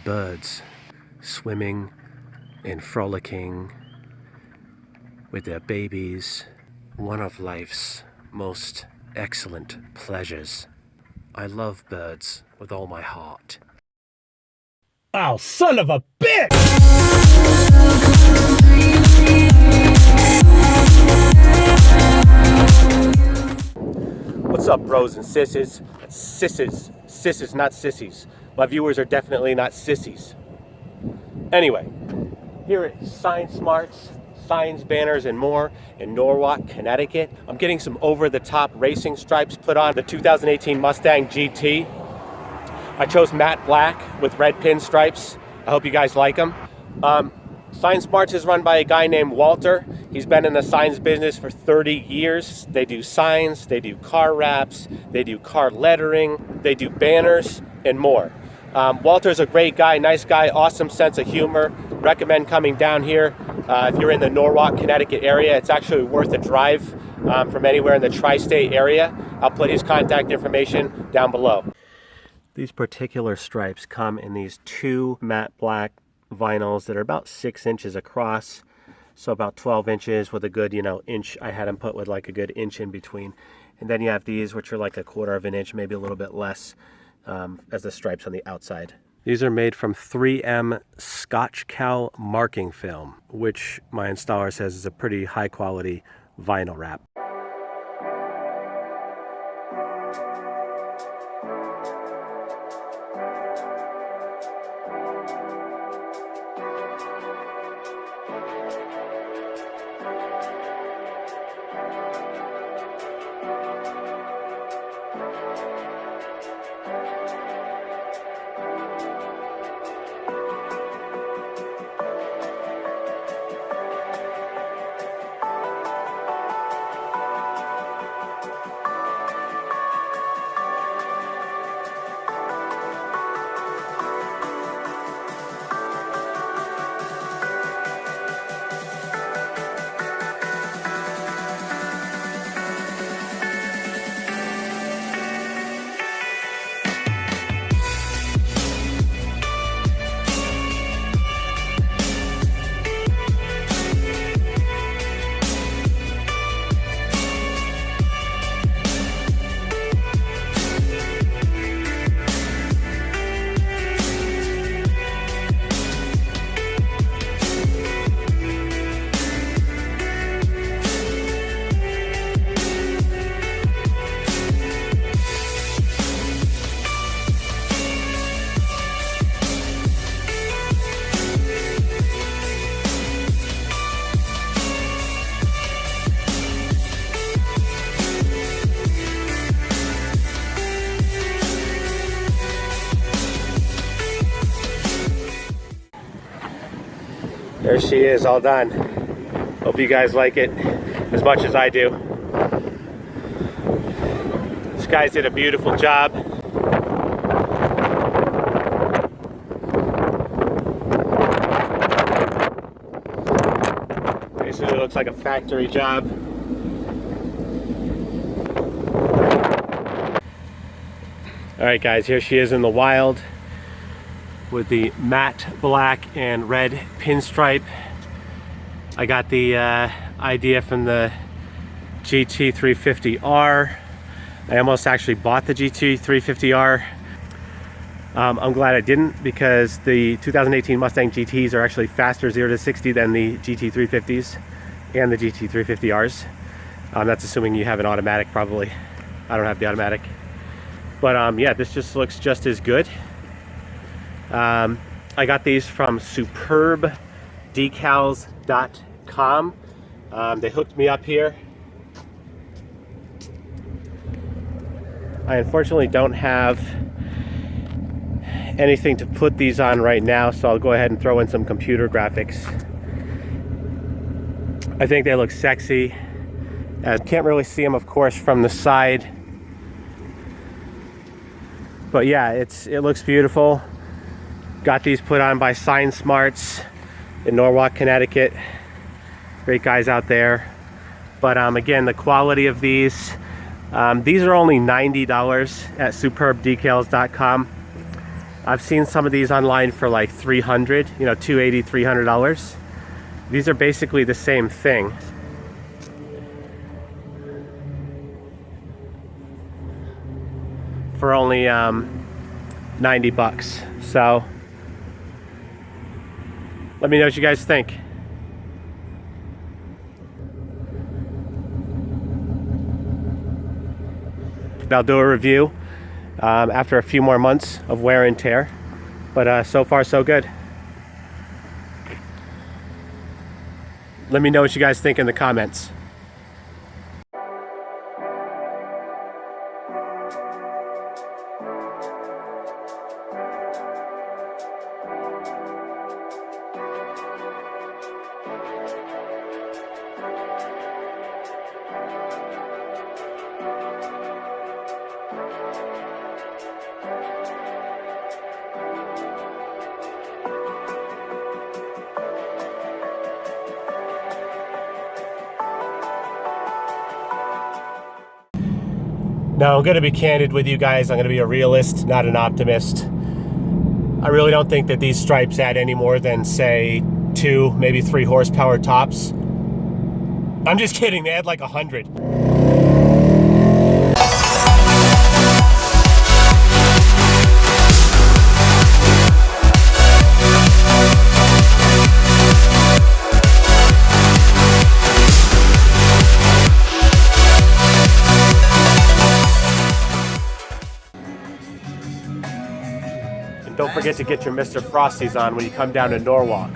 birds swimming and frolicking with their babies. One of life's most excellent pleasures. I love birds with all my heart. Oh, son of a bitch! What's up, bros and sisses? Sisses, not sissies. My viewers are definitely not sissies. Anyway, here at Sign Smarts, signs, banners, and more in Norwalk, Connecticut. I'm getting some over-the-top racing stripes put on the 2018 Mustang GT. I chose matte black with red pinstripes. I hope you guys like them. Sign Smarts is run by a guy named Walter. He's been in the signs business for 30 years. They do signs, they do car wraps, they do car lettering, they do banners, and more. Walter's a great guy, nice guy, awesome sense of humor. Recommend coming down here if you're in the Norwalk, Connecticut area. It's actually worth a drive from anywhere in the tri-state area. I'll put his contact information down below. These particular stripes come in these two matte black vinyls that are about 6 inches across, so about 12 inches with a good, inch. I had them put with like a good inch in between. And then you have these, which are like a 1/4 of an inch, maybe a little bit less, as the stripes on the outside. These are made from 3M Scotch Cow marking film, which my installer says is a pretty high quality vinyl wrap. There she is, all done. Hope you guys like it as much as I do. These guys did a beautiful job. Basically looks like a factory job. Alright guys, here she is in the wild with the matte black and red pinstripe. I got the idea from the GT350R. I almost actually bought the GT350R. I'm glad I didn't, because the 2018 Mustang GTs are actually faster 0 to 60 than the GT350s and the GT350Rs. That's assuming you have an automatic, probably. I don't have the automatic. But yeah, this just looks just as good. I got these from superbdecals.com. They hooked me up here. I unfortunately don't have anything to put these on right now, so I'll go ahead and throw in some computer graphics. I think they look sexy. I can't really see them, of course, from the side. But yeah, it looks beautiful. Got these put on by Sign Smarts in Norwalk, Connecticut. Great guys out there. But again, the quality of these are only $90 at superbdecals.com. I've seen some of these online for like $300, you know, $280, $300. These are basically the same thing. For only 90 bucks. So let me know what you guys think. I'll do a review after a few more months of wear and tear, but so far so good. Let me know what you guys think in the comments. Now, I'm going to be candid with you guys. I'm going to be a realist, not an optimist. I really don't think that these stripes add any more than, say, 2, maybe 3 horsepower tops. I'm just kidding. They add like 100. Don't forget to get your Mr. Frosties on when you come down to Norwalk.